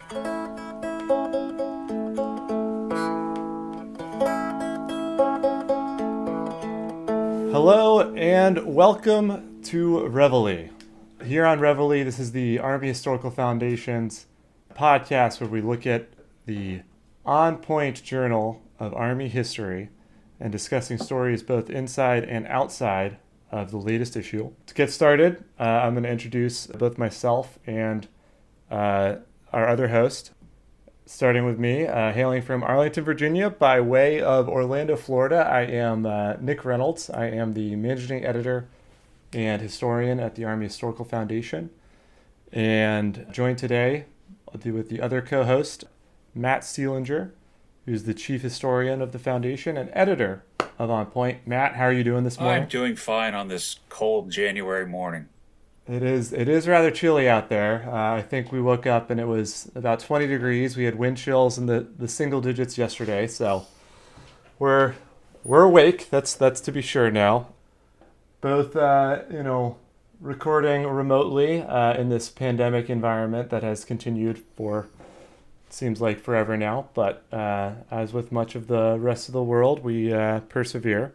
Hello and welcome to Reveille. Here on Reveille, this is the Army Historical Foundation's podcast where we look at the on-point journal of Army history and discussing stories both inside and outside of the latest issue. To get started, I'm going to introduce both myself and our other host, starting with me, hailing from Arlington, Virginia, by way of Orlando, Florida. I am Nick Reynolds. I am the managing editor and historian at the Army Historical Foundation. And joined today with the other co-host, Matt Seelinger, who's the chief historian of the foundation and editor of On Point. Matt, how are you doing this morning? I'm doing fine on this cold January morning. It is rather chilly out there. I think we woke up and it was about 20 degrees. We had wind chills in the single digits yesterday, so we're awake. That's to be sure now. Both recording remotely in this pandemic environment that has continued for seems like forever now. But as with much of the rest of the world, we persevere.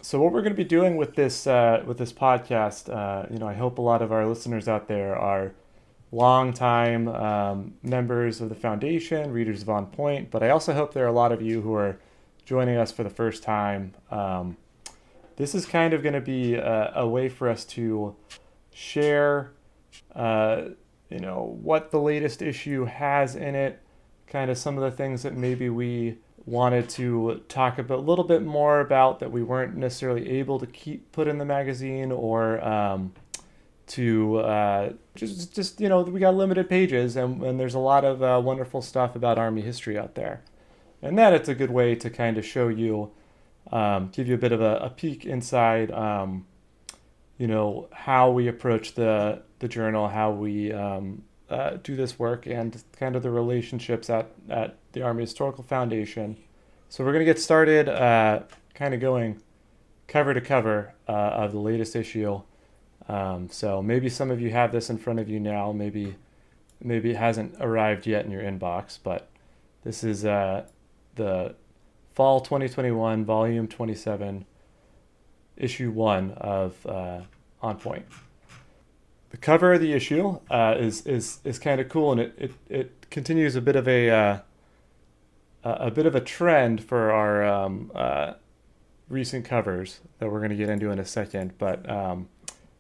So what we're going to be doing with this podcast, I hope a lot of our listeners out there are longtime members of the foundation, readers of On Point, but I also hope there are a lot of you who are joining us for the first time. This is kind of going to be a way for us to share, what the latest issue has in it, kind of some of the things that maybe we wanted to talk about a little bit more about that we weren't necessarily able to put in the magazine, or we got limited pages and there's a lot of wonderful stuff about Army history out there, and that it's a good way to kind of show you, give you a bit of a peek inside, how we approach the journal, how we do this work, and kind of the relationships at the Army Historical Foundation. So we're going to get started kind of going cover to cover of the latest issue. So maybe some of you have this in front of you now. Maybe it hasn't arrived yet in your inbox, but this is the Fall 2021, Volume 27, Issue 1 of On Point. The cover of the issue is kind of cool, and it continues a bit of a trend for our recent covers that we're going to get into in a second. But I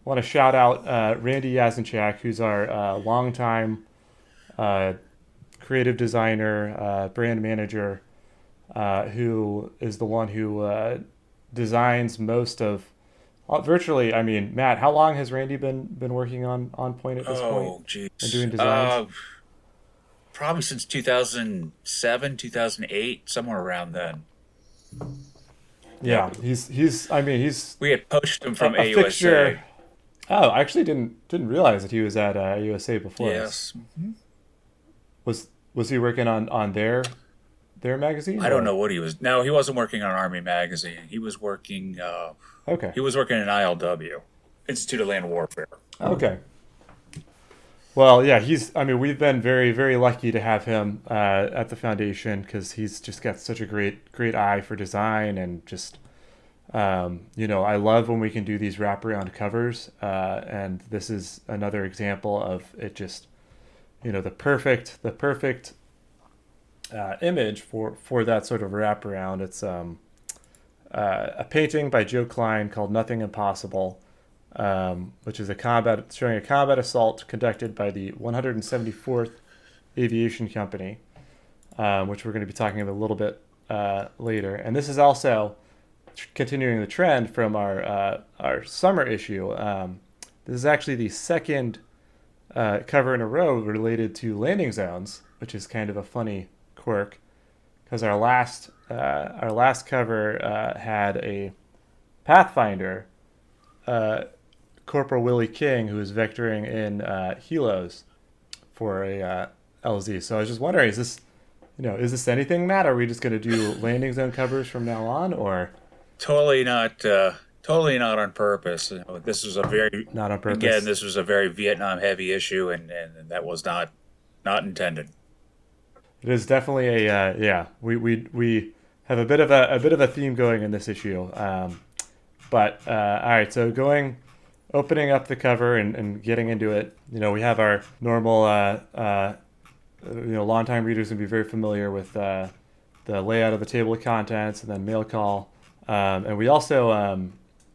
want to shout out Randy Yazinchak, who's our longtime creative designer, brand manager, who is the one who designs most of. Virtually, I mean, Matt, how long has Randy been working on Point at this point? Oh, geez. And doing designs? Probably since 2007, 2008, somewhere around then. Yeah, he's. We had poached him from a AUSA. fixture. Oh, I actually didn't realize that he was at USA before us. Yes. Mm-hmm. Was he working on their magazine? I don't know what he was. No, he wasn't working on Army Magazine. He was working. Okay. He was working in ILW, Institute of Land Warfare. Okay. Well, yeah, we've been very, very lucky to have him at the foundation, because he's just got such a great eye for design, and just, I love when we can do these wraparound covers, and this is another example of it. Just, the perfect image for that sort of wraparound. It's a painting by Joe Klein called "Nothing Impossible," which is showing a combat assault conducted by the 174th Aviation Company, which we're going to be talking about a little bit later. And this is also continuing the trend from our summer issue. This is actually the second cover in a row related to landing zones, which is kind of a funny quirk, because our last cover had a Pathfinder, Corporal Willie King, who was vectoring in helos for a LZ. So I was just wondering, is this anything, Matt? Are we just going to do landing zone covers from now on, or? Totally not on purpose. This was a very not on purpose. Again, this was a very Vietnam heavy issue, and that was not Not intended. It is definitely a yeah. We have a bit of a theme going in this issue. But all right, so opening up the cover and getting into it. We have our normal. Longtime readers would be very familiar with the layout of the table of contents and then mail call. And we also,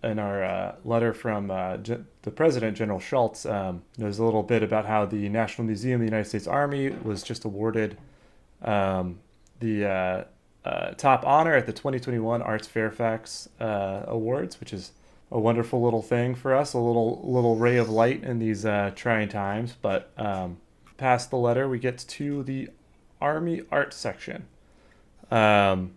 in our letter from the president, General Schultz, there's a little bit about how the National Museum of the United States Army was just awarded the top honor at the 2021 Arts Fairfax Awards, which is a wonderful little thing for us, a little ray of light in these trying times. But past the letter, we get to the Army Art section. And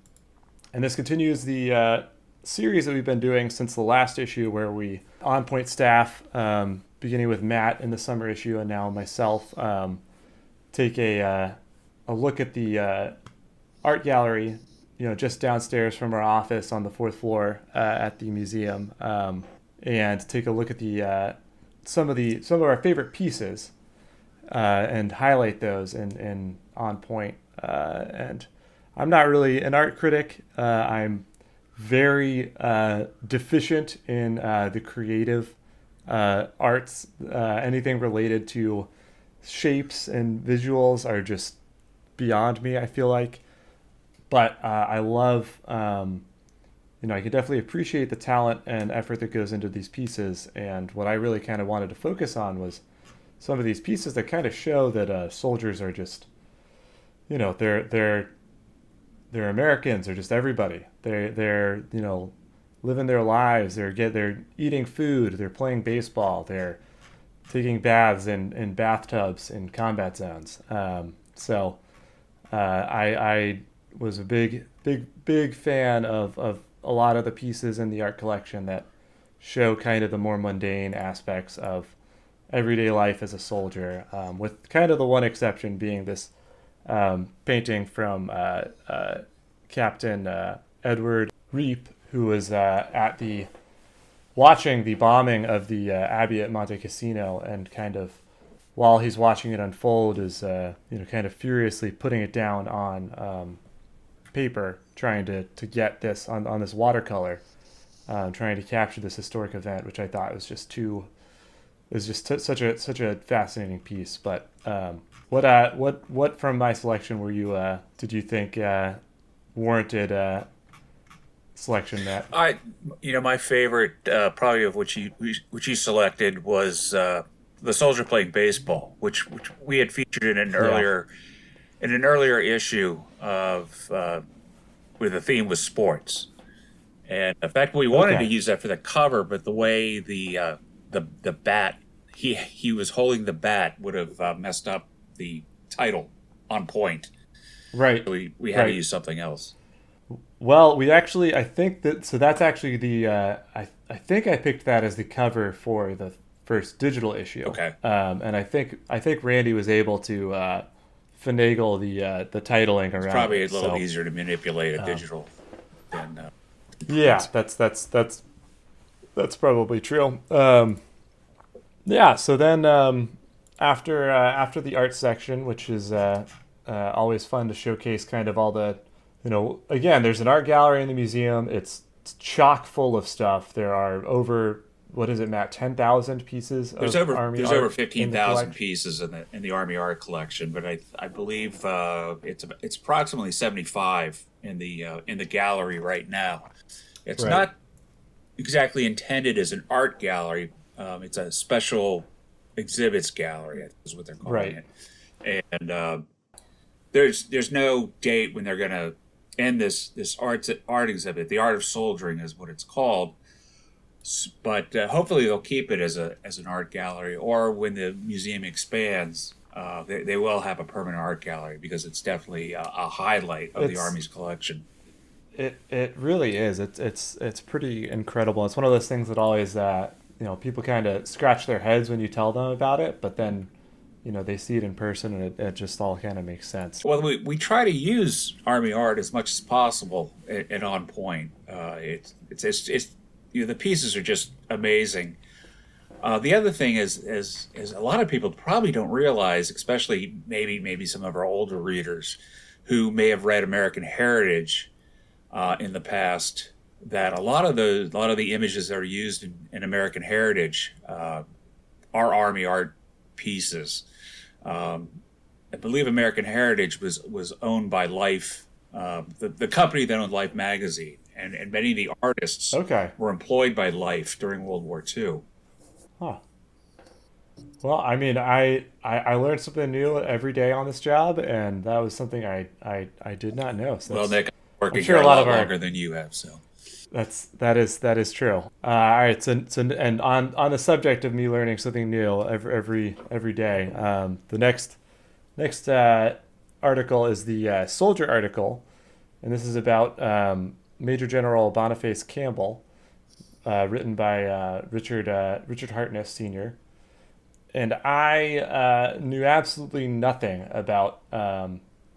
this continues the series that we've been doing since the last issue, where we on point staff, beginning with Matt in the summer issue, and now myself, take a look at the art gallery, just downstairs from our office on the fourth floor at the museum, and take a look at the some of our favorite pieces, and highlight those in on point. And I'm not really an art critic. I'm very deficient in the creative arts. Anything related to shapes and visuals are just beyond me, I feel like. But I love, I can definitely appreciate the talent and effort that goes into these pieces. And what I really kind of wanted to focus on was some of these pieces that kind of show that soldiers are just, they're Americans. They're just everybody. They're living their lives. They're eating food. They're playing baseball. They're taking baths in bathtubs in combat zones. So I was a big fan of a lot of the pieces in the art collection that show kind of the more mundane aspects of everyday life as a soldier, with kind of the one exception being this painting from Captain Edward Reep, who was watching the bombing of the Abbey at Monte Cassino, and kind of while he's watching it unfold is kind of furiously putting it down on paper, trying to get this on this watercolor, trying to capture this historic event, which I thought was just such a fascinating piece. But what from my selection did you think warranted selection, Matt? My favorite, probably of which you selected, was the soldier playing baseball, which we had featured in an earlier issue of where the theme was sports. And in fact, we wanted to use that for the cover, but the way the bat he was holding the bat would have messed up the title on point. Right. So we had to use something else. Well, I think that's actually the I think I picked that as the cover for the first digital issue. Okay. And I think Randy was able to finagle the titling around. It's probably a little easier to manipulate a digital than. Yeah, that's probably true. So then after the art section, which is always fun to showcase kind of all the, again, there's an art gallery in the museum. It's chock full of stuff. There are over, what is it, Matt, 10,000 pieces of Army art? There's over 15,000 pieces in the Army art collection, but I believe it's approximately 75 in the gallery right now. It's not exactly intended as an art gallery. It's a special exhibits gallery, is what they're calling it. And there's no date when they're going to end this art exhibit. The Art of Soldiering is what it's called. But hopefully they'll keep it as an art gallery, or when the museum expands, they will have a permanent art gallery, because it's definitely a highlight of the Army's collection. It really is. It's pretty incredible. It's one of those things that always people kind of scratch their heads when you tell them about it, but then they see it in person, and it just all kind of makes sense. Well, we try to use Army art as much as possible and on point. It's the pieces are just amazing. The other thing is a lot of people probably don't realize, especially maybe some of our older readers who may have read American Heritage in the past, that a lot of the images that are used in American Heritage are Army art pieces. I believe American Heritage was owned by Life, the company that owned Life magazine, and many of the artists Okay. were employed by Life during World War II. Huh. Well, I mean, I learned something new every day on this job, and that was something I did not know. So Well, that's, Nick, I'm I'm working sure here a a lot of lot our longer than you have, so. that is true. All right, so and on the subject of me learning something new every day, the next article is the soldier article, and this is about Major General Boniface Campbell, written by Richard Hartness Sr. And I knew absolutely nothing about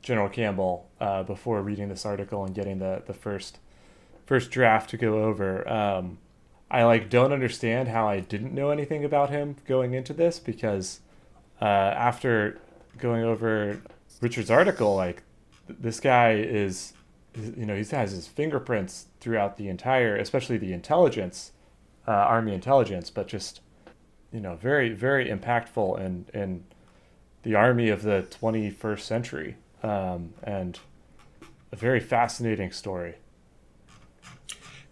General Campbell before reading this article and getting the first draft to go over. I don't understand how I didn't know anything about him going into this, because after going over Richard's article, this guy is, he has his fingerprints throughout the entire, especially the intelligence, Army intelligence, but just very very impactful in the Army of the 21st century, and a very fascinating story.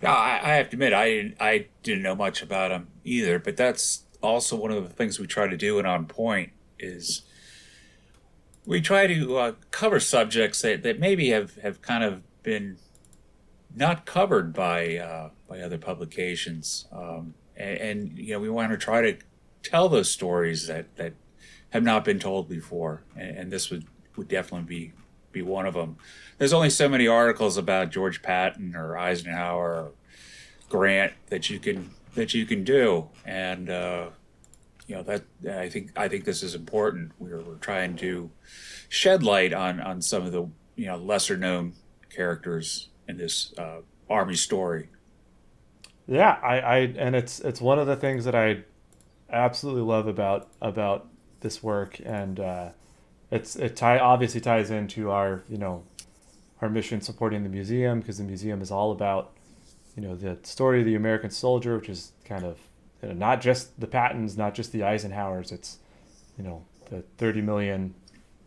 Yeah, I have to admit, I didn't know much about him either, but that's also one of the things we try to do in On Point is we try to cover subjects that maybe have kind of been not covered by other publications, and we want to try to tell those stories that have not been told before, and this would definitely be one of them. There's only so many articles about George Patton or Eisenhower or Grant that you can do, and that I think this is important. We're trying to shed light on some of the lesser known characters in this Army story. Yeah, I and it's one of the things that I absolutely love about this work, and obviously ties into our mission supporting the museum, because the museum is all about the story of the American soldier, which is kind of not just the Pattons, not just the Eisenhowers. It's the 30 million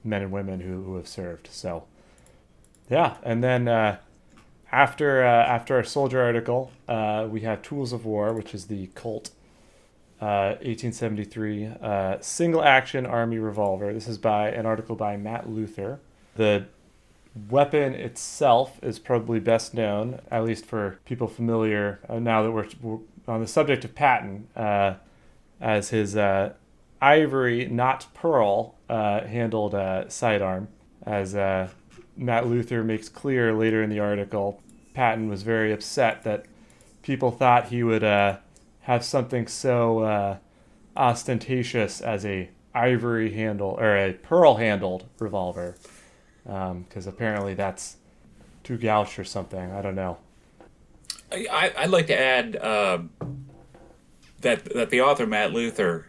men and women who have served. So yeah, and then after our soldier article, we have Tools of War, which is the Colt 1873 single action Army revolver. This is by an article by Matt Luther. The weapon itself is probably best known, at least for people familiar, now that we're on the subject of Patton, as his ivory, not pearl, handled sidearm. As Matt Luther makes clear later in the article, Patton was very upset that people thought he would have something so ostentatious as a ivory handle or a pearl handled revolver, because apparently that's too gauche or something. I don't know. I'd like to add that the author Matt Luther,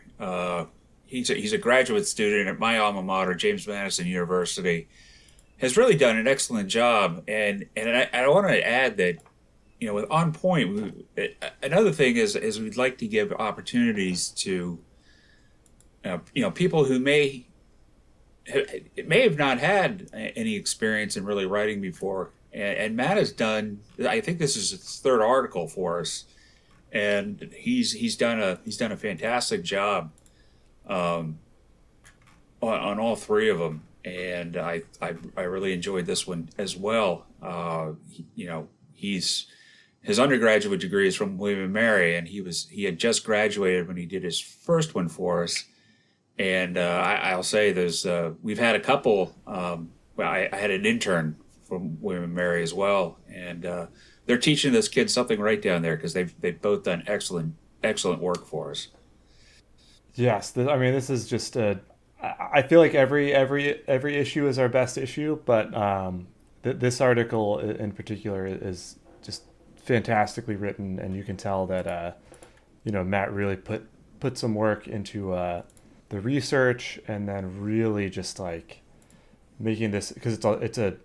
he's a graduate student at my alma mater, James Madison University, has really done an excellent job. And I want to add that with On Point, another thing is we'd like to give opportunities to people who may have not had any experience in really writing before. And Matt has done. I think this is his third article for us, and he's done a fantastic job on all three of them. And I really enjoyed this one as well. His undergraduate degree is from William and Mary, and he had just graduated when he did his first one for us. And I'll say we've had a couple. I had an intern from William and Mary as well, and they're teaching this kid something right down there, because they've both done excellent work for us. Yes, I mean, this is just I feel like every issue is our best issue, but this article in particular is just fantastically written, and you can tell that Matt really put put some work into the research, and then really just like making this, because it's a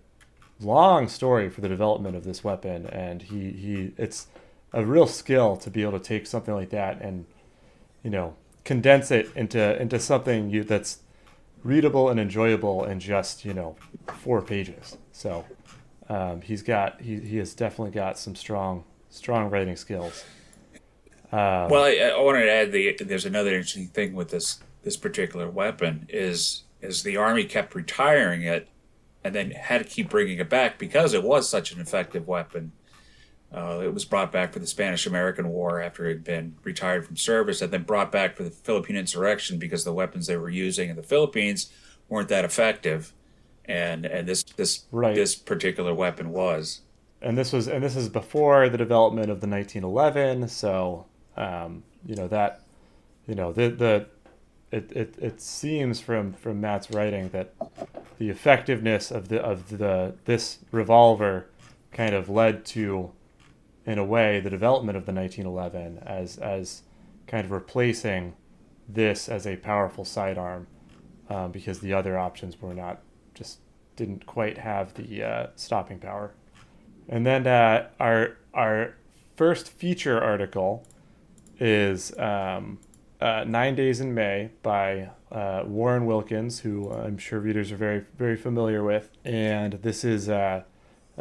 long story for the development of this weapon, and he it's a real skill to be able to take something like that and condense it into something that's readable and enjoyable in just 4 pages. So he has definitely got some strong writing skills. Well, I wanted to add there's another interesting thing with this particular weapon is the Army kept retiring it and then had to keep bringing it back because it was such an effective weapon. It was brought back for the Spanish-American War after it had been retired from service, and then brought back for the Philippine insurrection because the weapons they were using in the Philippines weren't that effective, and this particular weapon was. And this is before the development of the 1911. So it seems from Matt's writing that the effectiveness of this revolver kind of led to, in a way, the development of the 1911 as kind of replacing this as a powerful sidearm, because the other options didn't quite have the stopping power. And then our first feature article is 9 Days in May by Warren Wilkins, who I'm sure readers are very, very familiar with. And this is about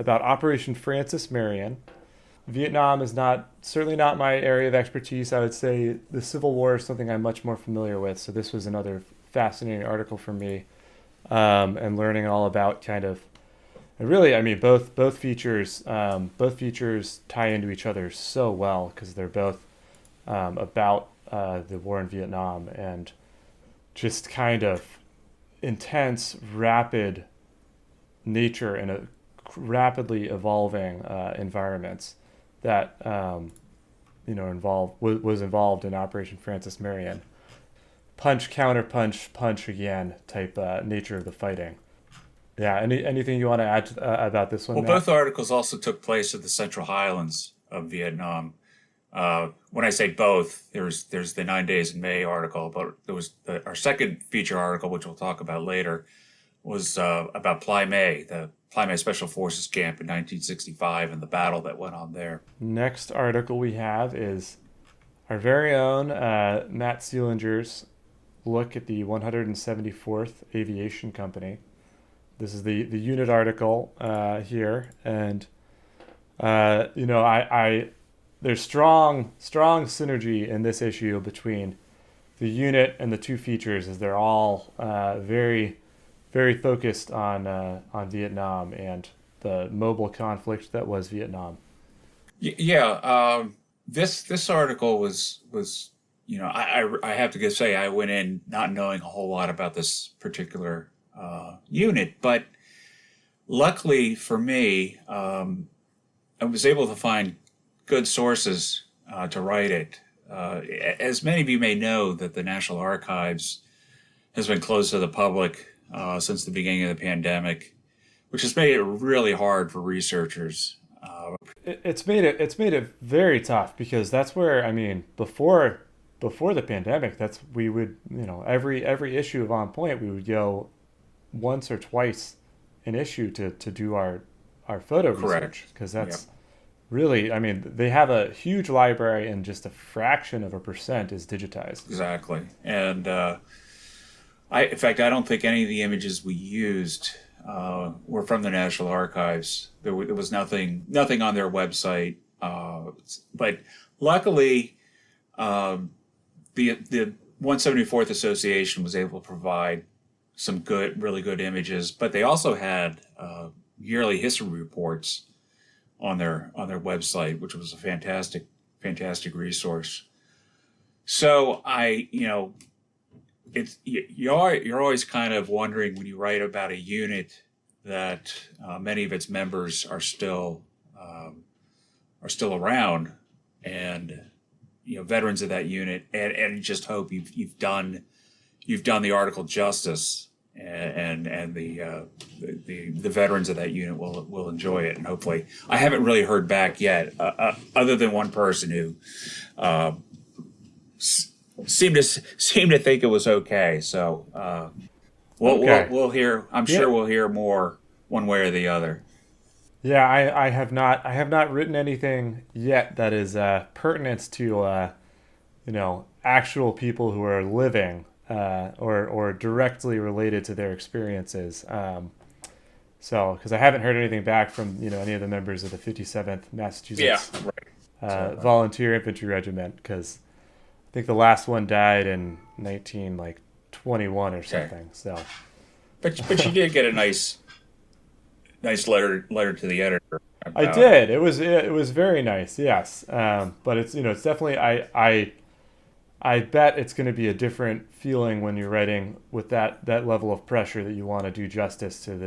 Operation Francis Marion. Vietnam is certainly not my area of expertise. I would say the Civil War is something I'm much more familiar with. So this was another fascinating article for me, and learning all about kind of, and really, I mean, both features tie into each other so well because they're both about the war in Vietnam and just kind of intense, rapid nature in a rapidly evolving environments that was involved in Operation Francis Marion. Punch, counter punch, punch again type nature of the fighting. Yeah. Anything you want to add about this one? Well, Matt? both articles also took place at the Central Highlands of Vietnam. When I say both, there's the 9 Days in May article, but there was our second feature article, which we'll talk about later, was about Ply May, the Ply May Special Forces Camp in 1965 and the battle that went on there. Next article we have is our very own Matt Seelinger's look at the 174th Aviation Company. This is the unit article here, and there's strong synergy in this issue between the unit and the two features, as they're all very, very focused on Vietnam and the mobile conflict that was Vietnam. This article was I have to say I went in not knowing a whole lot about this particular unit, but luckily for me, I was able to find good sources to write it. As many of you may know, that the National Archives has been closed to the public since the beginning of the pandemic, which has made it really hard for researchers. It's made it very tough, because that's where, I mean, before the pandemic, we would, every issue of On Point, we would go once or twice an issue to do our photo research, because that's really, I mean, they have a huge library and just a fraction of a percent is digitized. Exactly. And in fact, I don't think any of the images we used were from the National Archives. There was nothing on their website. But luckily, the 174th Association was able to provide some really good images, but they also had yearly history reports on their website, which was a fantastic resource. So you're always kind of wondering when you write about a unit that many of its members are still around, and veterans of that unit, and just hope you've done the article justice, and the veterans of that unit will enjoy it. And hopefully, I haven't really heard back yet, other than one person who seemed to think it was okay. So Okay. we'll hear. I'm Yeah. sure we'll hear more one way or the other. Yeah, I have not written anything yet that is pertinent to actual people who are living or directly related to their experiences. So, because I haven't heard anything back from any of the members of the 57th Yeah, Massachusetts right. So, Volunteer Infantry Regiment, because I think the last one died in 1921 or okay. something. So, But you did get a nice letter to the editor I about it. did. It was very nice. Yes, but it's definitely I bet it's going to be a different feeling when you're writing with that level of pressure that you want to do justice to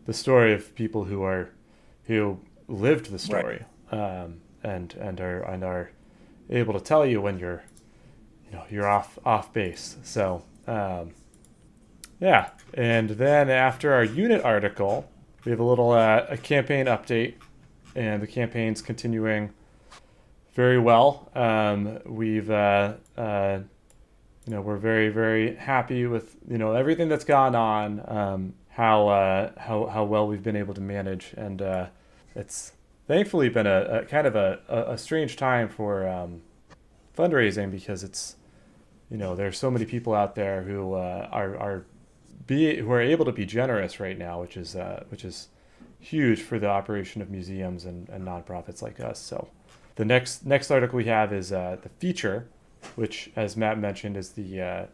the story of people who lived the Right. story, and are able to tell you when you're off base. So yeah, and then after our unit article, we have a little a campaign update, and the campaign's continuing very well. We've we're very very happy with everything that's gone on. How well we've been able to manage, and it's thankfully been a kind of a strange time for fundraising, because it's there's so many people out there who who are able to be generous right now, which is huge for the operation of museums and nonprofits like us. So the next article we have is the feature, which, as Matt mentioned, is the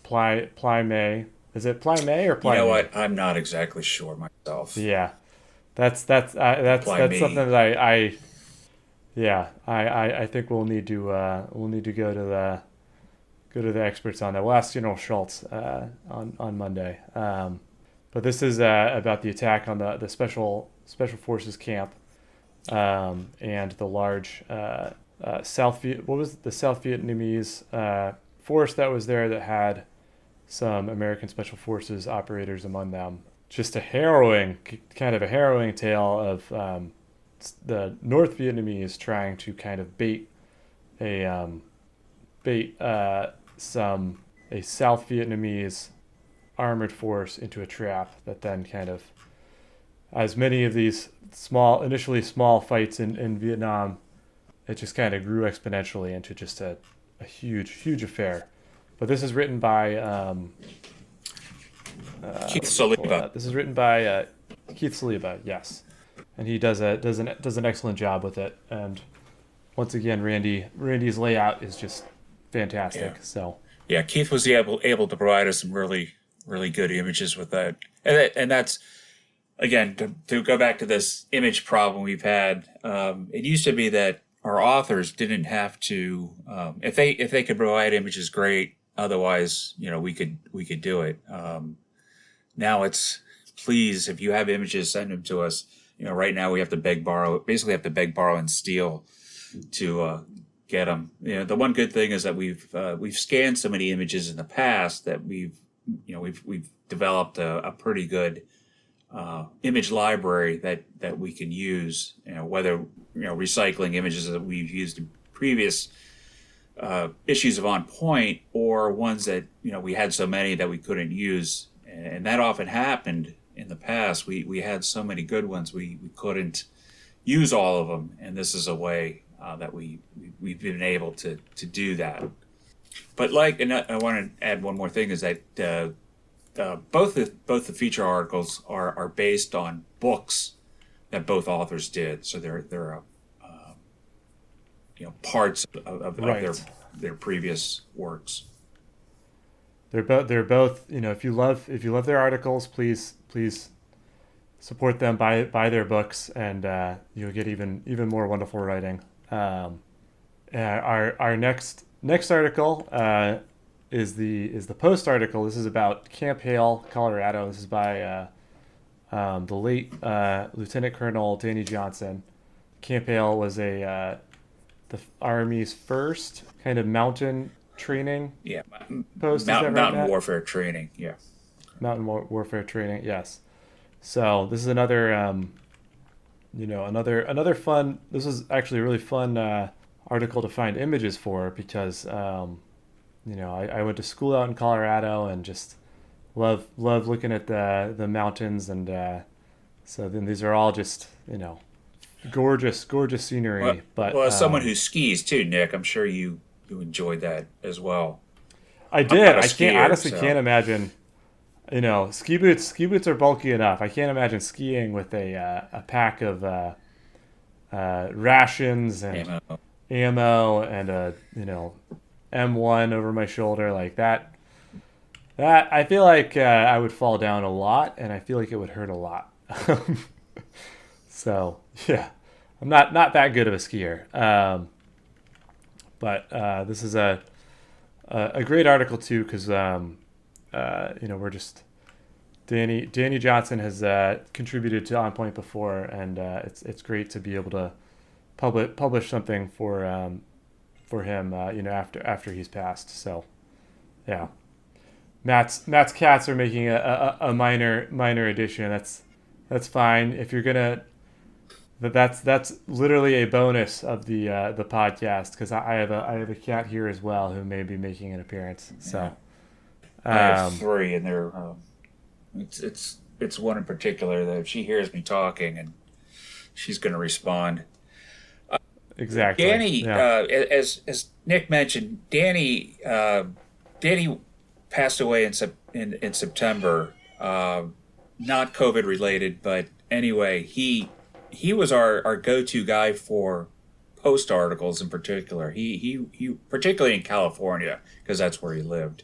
Ply May. Is it Ply May or You Ply know Me? what? I'm not exactly sure myself. Yeah, that's Apply something me. that I think we'll need to go to the experts on that. We'll ask General Schultz on Monday. But this is about the attack on the special forces camp, and the large what was the South Vietnamese force that was there, that had some American special forces operators among them. Just kind of a harrowing tale of the North Vietnamese trying to kind of a bait a South Vietnamese armored force into a trap, that then kind of, as many of these initially small fights in Vietnam, it just kind of grew exponentially into just a huge affair. But this is written by Keith let me pull it Saliba. up. This is written by Keith Saliba, yes, and he does an excellent job with it. And once again, Randy's layout is just fantastic. Yeah. So Yeah, Keith was able to provide us some really good images with that, and that's again to go back to this image problem we've had. It used to be that our authors didn't have to, if they could provide images, great. Otherwise, we could do it. Now it's, please, if you have images, send them to us. Right now we have to basically have to beg, borrow, and steal to get them. The one good thing is that we've scanned so many images in the past that we've developed a pretty good image library that we can use. Whether recycling images that we've used in previous issues of On Point, or ones that we had so many that we couldn't use, and that often happened in the past. We had so many good ones we couldn't use all of them, and this is a way that we've been able to do that. But and I want to add one more thing, is that both the feature articles are based on books that both authors did, so they're parts of right. their previous works. They're both. If you love their articles, please support them, buy their books, and you'll get even more wonderful writing. Our next article is the post article. This is about Camp Hale, Colorado. This is by the late Lieutenant Colonel Danny Johnson. Camp Hale was the Army's first kind of mountain training Yeah, post. Is that right, mountain Matt? warfare training. Yeah, Mountain warfare training. Yes. So this is another another fun. This was actually a really fun article to find images for because I went to school out in Colorado and just love looking at the mountains, and so then these are all just gorgeous scenery. Well, But well, as someone who skis too, Nick, I'm sure you enjoyed that as well. I I'm not did. a I can't skier, honestly so can't imagine. Ski boots are bulky enough. I can't imagine skiing with a pack of rations and ammo. ammo and a M1 over my shoulder like that. That I feel like I would fall down a lot, and I feel like it would hurt a lot. So yeah, I'm not that good of a skier. But this is a great article too, because we're just Danny Johnson has contributed to On Point before, and it's great to be able to publish something for him, after he's passed. So yeah, Matt's cats are making a minor addition. That's fine if you're gonna. That's literally a bonus of the podcast, because I have a cat here as well who may be making an appearance. So I have three, and they're it's one in particular that if she hears me talking, and she's going to respond. Exactly. Danny, Yeah. as Nick mentioned, Danny passed away in September. Not COVID related, but anyway, he was our go-to guy for post articles in particular. He particularly in California, because that's where he lived,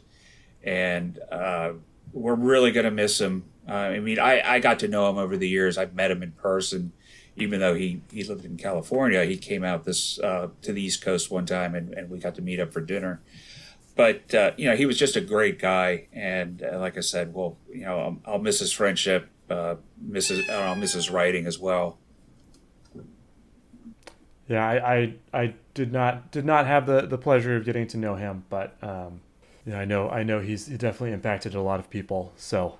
and we're really going to miss him. I mean, I got to know him over the years. I've met him in person, even though he lived in California. He came out to the East Coast one time, and we got to meet up for dinner. But he was just a great guy, and like I said, well, I'll miss his friendship, I'll miss his writing as well. Yeah, I did not have the pleasure of getting to know him, but I know he's definitely impacted a lot of people. So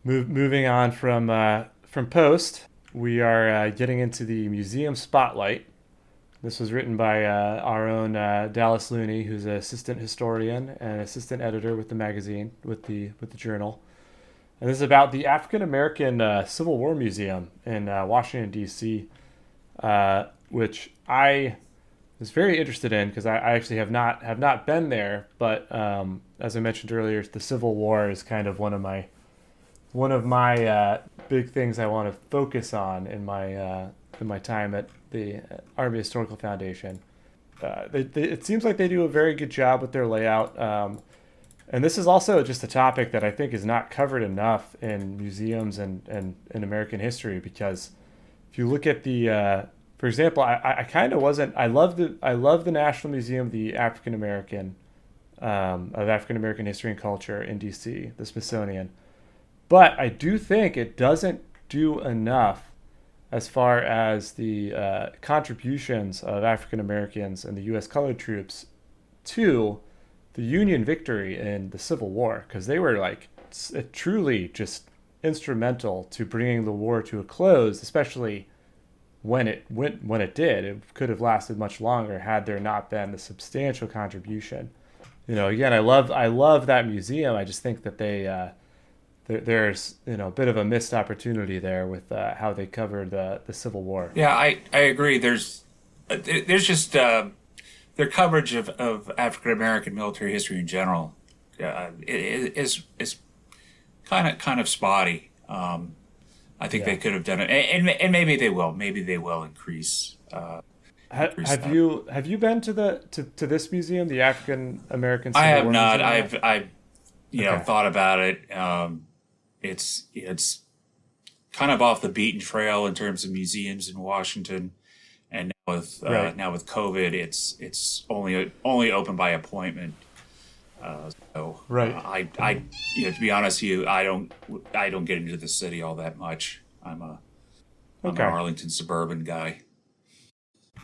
moving on from Post, we are getting into the museum spotlight. This was written by our own Dallas Looney, who's an assistant historian and assistant editor with the magazine, with the journal. And this is about the African American Civil War Museum in Washington, D.C., which I was very interested in, because I actually have not been there. But as I mentioned earlier, the Civil War is kind of one of my big things I want to focus on in my time at the Army Historical Foundation. It seems like they do a very good job with their layout. And this is also just a topic that I think is not covered enough in museums and in American history, because if you look at for example, I kind of wasn't. I love the National Museum of African American History and Culture in D.C., the Smithsonian, but I do think it doesn't do enough as far as the contributions of African Americans and the U.S. colored troops to the Union victory in the Civil War, because they were truly just instrumental to bringing the war to a close, especially when it did. It could have lasted much longer had there not been the substantial contribution. Again, I love that museum. I just think that there's a bit of a missed opportunity there with how they covered the Civil War. Yeah, I agree. There's just their coverage of African American military history in general is kind of spotty. I think they could have done it, and maybe they will. Maybe they will increase. Have you been to this museum, the African American Civil I have War not. Museum? I've thought about it. It's kind of off the beaten trail in terms of museums in Washington, and now with COVID, it's only open by appointment. Right. I to be honest with you, I don't get into the city all that much. I'm an Arlington suburban guy.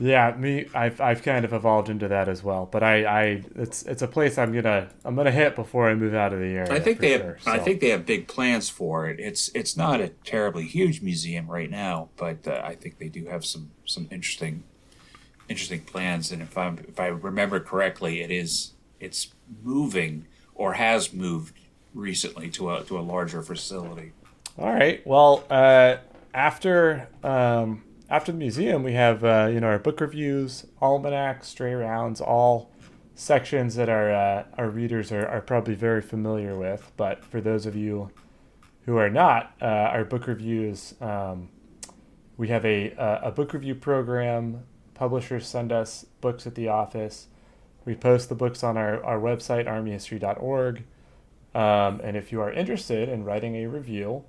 Yeah, I've kind of evolved into that as well. But it's a place I'm gonna hit before I move out of the area. I think they have big plans for it. It's not a terribly huge museum right now, but I think they do have some interesting interesting plans. And if I remember correctly, it's moving or has moved recently to a larger facility. All right. Well, after the museum, we have our book reviews, almanac, stray rounds, all sections that our readers are probably very familiar with. But for those of you who are not, our book reviews, we have a book review program. Publishers send us books at the office. We post the books on our website, armyhistory.org. And if you are interested in writing a review,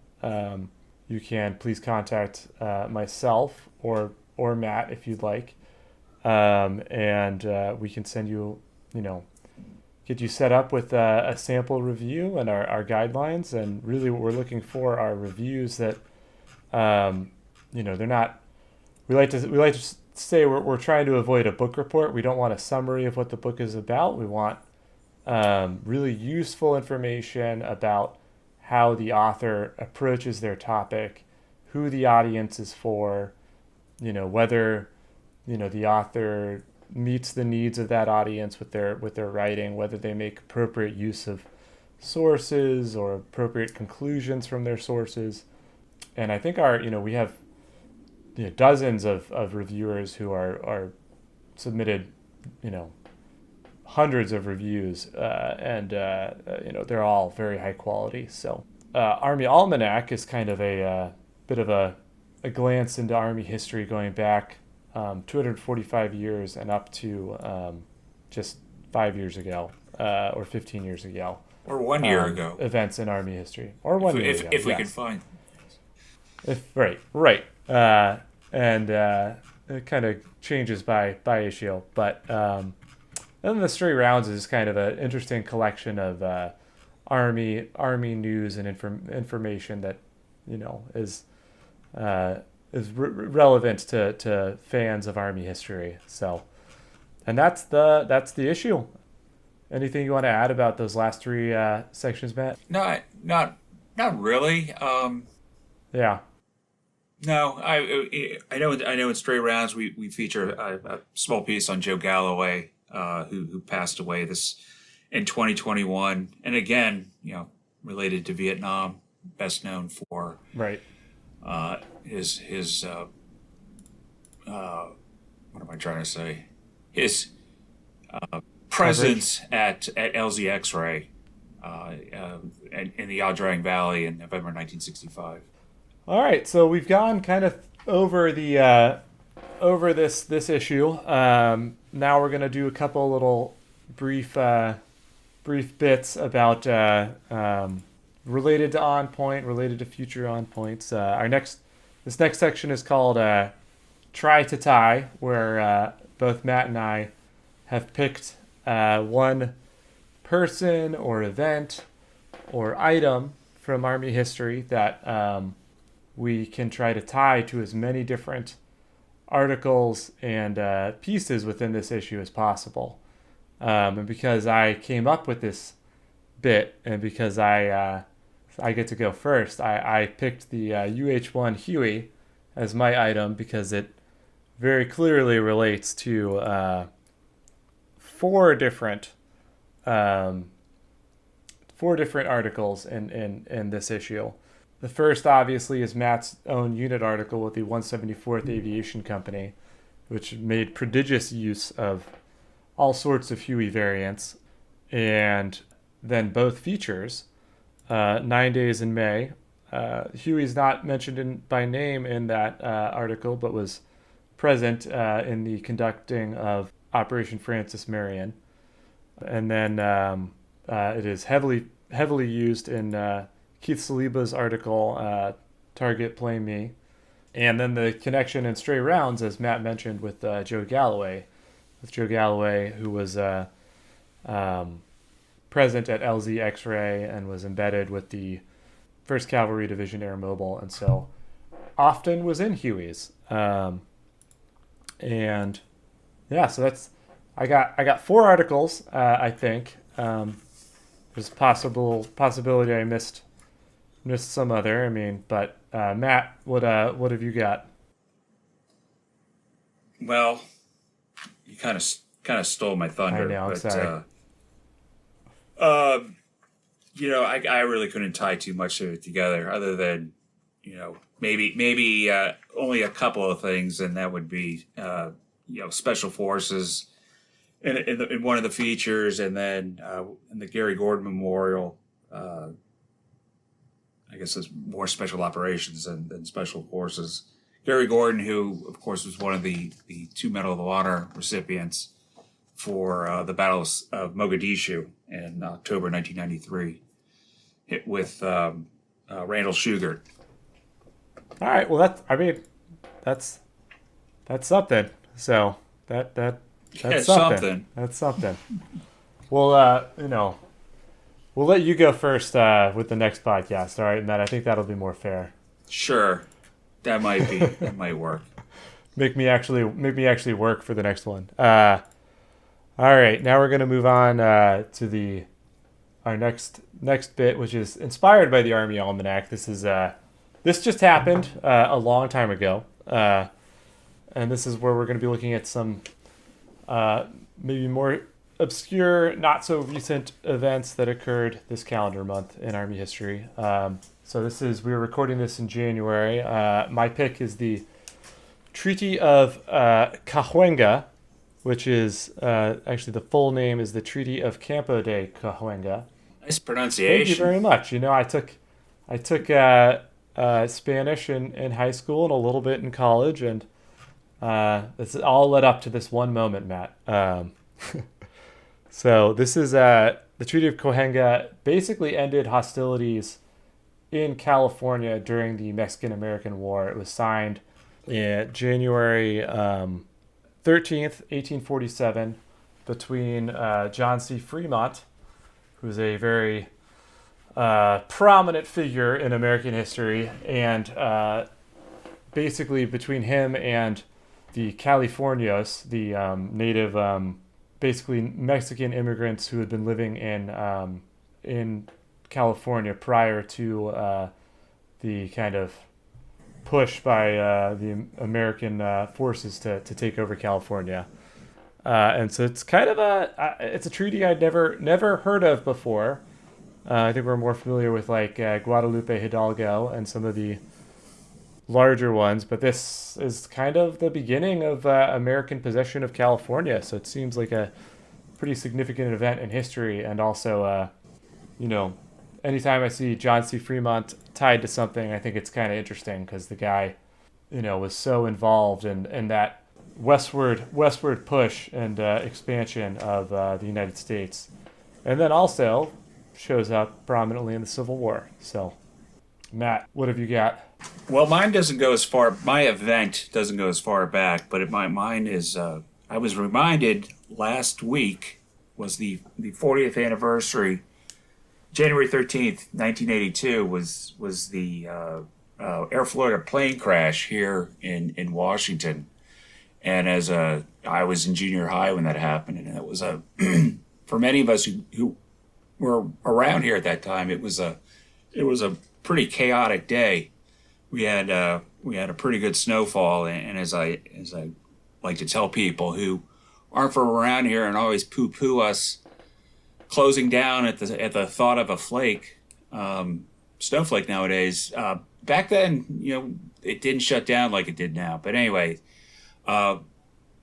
you can please contact myself or Matt if you'd like. And we can send you, get you set up with a sample review and our guidelines. And really what we're looking for are reviews that, they're not, we like to say we're trying to avoid a book report. We don't want a summary of what the book is about. We want really useful information about how the author approaches their topic, who the audience is for, whether, the author meets the needs of that audience with their writing, whether they make appropriate use of sources or appropriate conclusions from their sources. And I think we have dozens of reviewers who are submitted, hundreds of reviews, and they're all very high quality. So Army Almanac is kind of a bit of a glance into Army history going back 245 years and up to just 5 years ago or 15 years ago. Or 1 year ago. Events in Army history. Or 1 year ago. If we can find. Right. And it kind of changes by issue. But then the Stray Rounds is kind of an interesting collection of Army news and information that, is relevant to fans of Army history. So, and that's the issue. Anything you want to add about those last three sections, Matt? No, not really. Yeah. No, I know in Stray Rounds we feature a small piece on Joe Galloway, who passed away in 2021, and again, related to Vietnam, best known for his what am I trying to say? His presence at LZ X-ray in the Yadrang Valley in November 1965. All right, so we've gone kind of over the over this issue. Now we're gonna do a couple little brief bits about related to On Point, related to future On Points. This next section is called Try to Tie, where both Matt and I have picked one person or event or item from Army history that we can try to tie to as many different articles and pieces within this issue as possible. And because I came up with this bit, and because I get to go first, I picked the UH-1 Huey as my item because it very clearly relates to four different articles in this issue. The first, obviously, is Matt's own unit article with the 174th Aviation Company, which made prodigious use of all sorts of Huey variants. And then both features, 9 Days in May. Huey's not mentioned by name in that article, but was present in the conducting of Operation Francis Marion. And then it is heavily used in Keith Saliba's article, Target Play Me. And then the connection in Stray Rounds, as Matt mentioned, with Joe Galloway. With Joe Galloway, who was present at LZ X-Ray and was embedded with the 1st Cavalry Division Air Mobile, and so often was in Huey's. And yeah, so I got 4 articles, I think. There's possibility I missed some other. But Matt, what have you got? Well, kind of stole my thunder. I know. I'm But sorry. I really couldn't tie too much of it together, other than maybe only a couple of things, and that would be special forces in one of the features, and then in the Gary Gordon Memorial. I guess it's more special operations than special forces. Gary Gordon, who of course was one of the two Medal of Honor recipients for the battles of Mogadishu in October 1993, hit with Randall Shugart. All right. Well, that's something. So that's something. Something. That's something. Well, we'll let you go first with the next podcast. All right, and then I think that'll be more fair. Sure, that might work. Make me actually work for the next one. All right, now we're gonna move on to our next bit, which is inspired by the Army Almanac. This just happened a long time ago, and this is where we're going to be looking at some maybe more obscure, not so recent events that occurred this calendar month in Army history. So we were recording this in January. My pick is the Treaty of Cajuenga, which is actually the full name is the Treaty of Campo de Cajuenga. Nice pronunciation. Thank you very much. I took Spanish in high school and a little bit in college, and it's all led up to this one moment, Matt. So this is the Treaty of Cajuenga basically ended hostilities in California during the Mexican-American War. It was signed January 13th, 1847, between John C. Fremont, who's a very prominent figure in American history, and basically between him and the Californios, the native, basically Mexican immigrants who had been living in California prior to the kind of push by the American forces to take over California. And so it's kind of it's a treaty I'd never heard of before. I think we're more familiar with like Guadalupe Hidalgo and some of the larger ones, but this is kind of the beginning of American possession of California. So it seems like a pretty significant event in history, and also, anytime I see John C. Fremont tied to something, I think it's kind of interesting because the guy, was so involved in that westward push and expansion of the United States, and then also shows up prominently in the Civil War. So, Matt, what have you got? Well, my event doesn't go as far back, but mine is, I was reminded last week was the 40th anniversary. January 13th, 1982 was the Air Florida plane crash here in Washington. And I was in junior high when that happened, and it was for many of us who were around here at that time, it was a pretty chaotic day. We had a pretty good snowfall, and as I like to tell people who aren't from around here and always poo-poo us closing down at the thought of a snowflake nowadays. Back then, it didn't shut down like it did now. But anyway,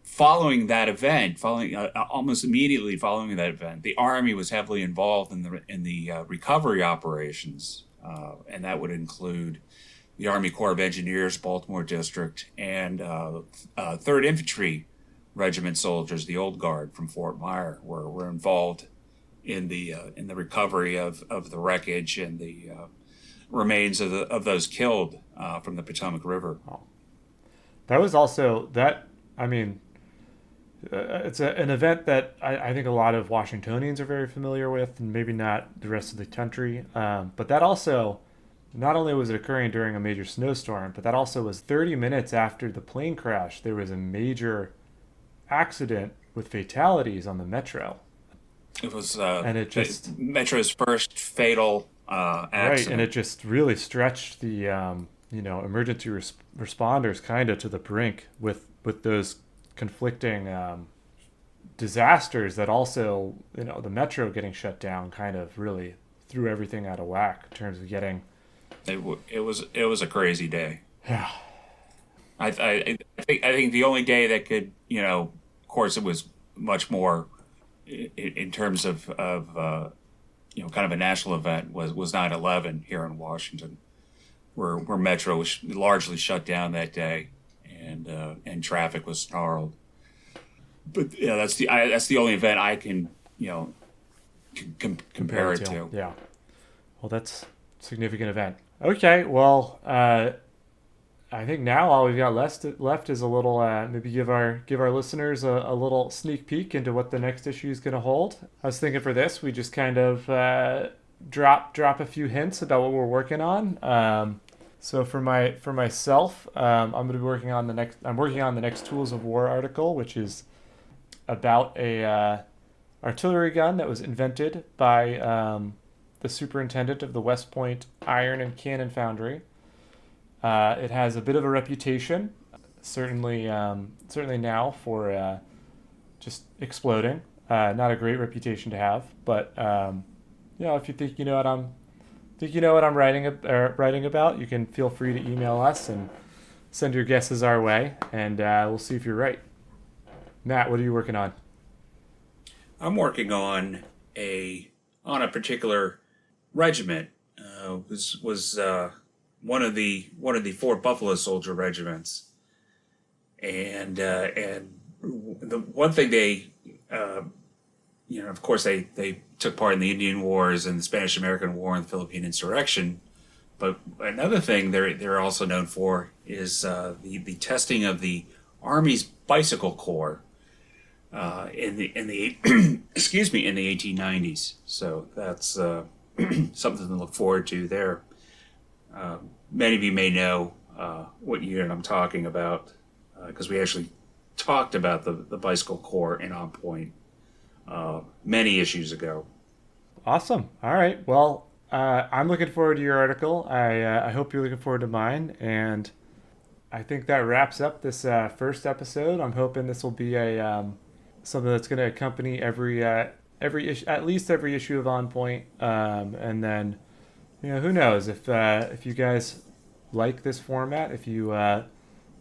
following that event, almost immediately following that event, the Army was heavily involved in the recovery operations, and that would include the Army Corps of Engineers, Baltimore District, and 3rd Infantry Regiment soldiers, the Old Guard from Fort Myer, were involved in the recovery of the wreckage and the remains of those killed from the Potomac River. Oh. That was also that. I mean, it's an event that I think a lot of Washingtonians are very familiar with, and maybe not the rest of the country. But that also, not only was it occurring during a major snowstorm, but that also was 30 minutes after the plane crash. There was a major accident with fatalities on the Metro. It was Metro's first fatal accident. Right, and it just really stretched the emergency responders kind of to the brink with those conflicting disasters that also, the metro getting shut down kind of really threw everything out of whack in terms of getting. It was a crazy day. Yeah. I think the only day that could, of course, it was much more in terms of kind of a national event was 9/11 here in Washington, where Metro was largely shut down that day, and traffic was snarled. But that's the only event I can compare it to. Yeah. Well, that's a significant event. Okay. Well, I think now all we've got left is a little maybe give our listeners a little sneak peek into what the next issue is going to hold. I was thinking for this we just kind of drop a few hints about what we're working on. So for myself, I'm going to be working on the next Tools of War article, which is about a artillery gun that was invented by the superintendent of the West Point Iron and Cannon Foundry. It has a bit of a reputation, certainly now for just exploding. Not a great reputation to have, but if you think you know what I'm writing about, you can feel free to email us and send your guesses our way, and we'll see if you're right. Matt, what are you working on? I'm working on a particular regiment. Was one of the Fort Buffalo Soldier regiments, and the one thing they of course they took part in the Indian Wars and the Spanish-American War and the Philippine Insurrection, but another thing they're also known for is the testing of the Army's bicycle corps in the excuse me, in the 1890s. So that's something to look forward to there. Many of you may know what unit I'm talking about, because we actually talked about the bicycle corps in On Point many issues ago. Awesome. All right. Well, I'm looking forward to your article. I hope you're looking forward to mine, and I think that wraps up this first episode. I'm hoping this will be a something that's going to accompany every issue, at least every issue of On Point, and then. Who knows if you guys like this format, if you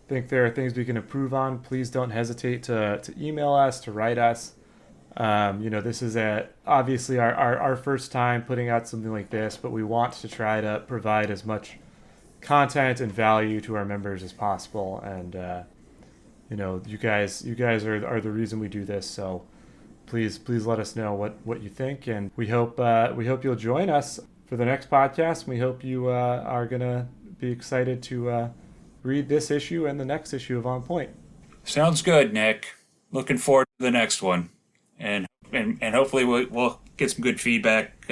think there are things we can improve on, please don't hesitate to email us, to write us. This is obviously our first time putting out something like this, but we want to try to provide as much content and value to our members as possible. And, you guys are the reason we do this. So please let us know what you think. And we hope you'll join us for the next podcast. We hope you are going to be excited to read this issue and the next issue of On Point. Sounds good, Nick. Looking forward to the next one. And hopefully we'll get some good feedback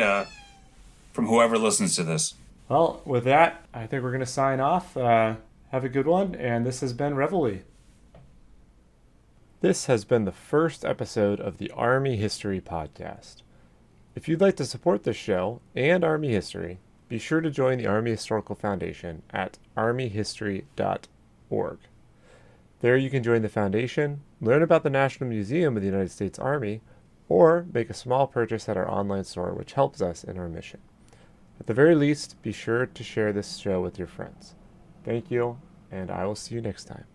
from whoever listens to this. Well, with that, I think we're going to sign off. Have a good one, and this has been Reveille. This has been the first episode of the Army History Podcast. If you'd like to support this show and Army history, be sure to join the Army Historical Foundation at armyhistory.org. There you can join the foundation, learn about the National Museum of the United States Army, or make a small purchase at our online store, which helps us in our mission. At the very least, be sure to share this show with your friends. Thank you, and I will see you next time.